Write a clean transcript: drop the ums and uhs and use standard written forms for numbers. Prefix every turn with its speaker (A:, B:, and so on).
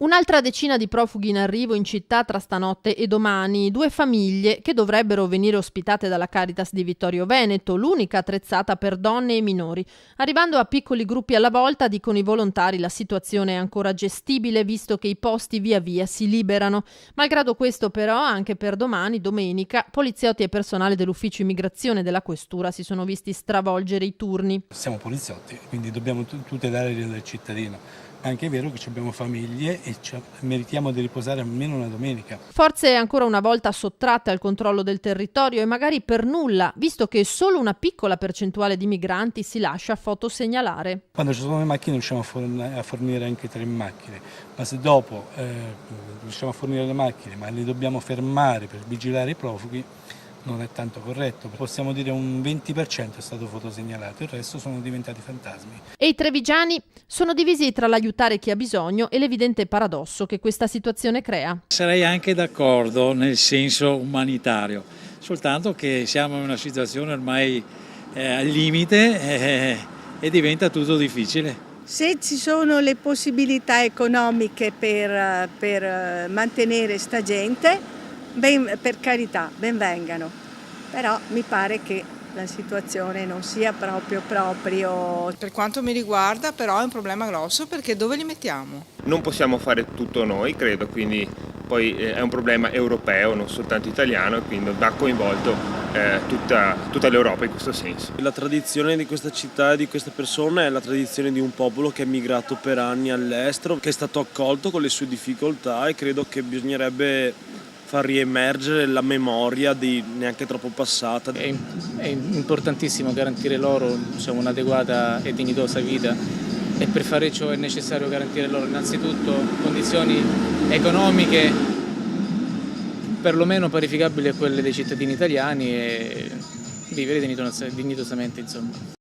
A: Un'altra decina di profughi in arrivo in città tra stanotte e domani, 2 famiglie che dovrebbero venire ospitate dalla Caritas di Vittorio Veneto, l'unica attrezzata per donne e minori. Arrivando a piccoli gruppi alla volta, dicono i volontari, la situazione è ancora gestibile visto che i posti via via si liberano. Malgrado questo però, anche per domani, domenica, poliziotti e personale dell'ufficio immigrazione della questura si sono visti stravolgere i turni.
B: Siamo poliziotti, quindi dobbiamo tutelare il cittadino. Anche è vero che abbiamo famiglie e meritiamo di riposare almeno una domenica.
A: Forze ancora una volta sottratte al controllo del territorio e magari per nulla, visto che solo una piccola percentuale di migranti si lascia fotosegnalare.
B: Quando ci sono le macchine riusciamo a fornire anche 3 macchine, ma se dopo riusciamo a fornire le macchine ma le dobbiamo fermare per vigilare i profughi, non è tanto corretto. Possiamo dire un 20% è stato fotosegnalato, il resto sono diventati fantasmi.
A: E i trevigiani sono divisi tra l'aiutare chi ha bisogno e l'evidente paradosso che questa situazione crea.
C: Sarei anche d'accordo nel senso umanitario, soltanto che siamo in una situazione ormai al limite e diventa tutto difficile.
D: Se ci sono le possibilità economiche per mantenere sta gente, per carità, ben vengano, però mi pare che la situazione non sia proprio.
E: Per quanto mi riguarda però è un problema grosso perché dove li mettiamo?
F: Non possiamo fare tutto noi, credo, quindi poi è un problema europeo, non soltanto italiano, e quindi va coinvolto tutta l'Europa in questo senso.
G: La tradizione di questa città e di queste persone è la tradizione di un popolo che è migrato per anni all'estero, che è stato accolto con le sue difficoltà e credo che bisognerebbe far riemergere la memoria di neanche troppo passata.
H: È importantissimo garantire loro un'adeguata e dignitosa vita e per fare ciò è necessario garantire loro innanzitutto condizioni economiche perlomeno parificabili a quelle dei cittadini italiani e vivere dignitosamente, insomma.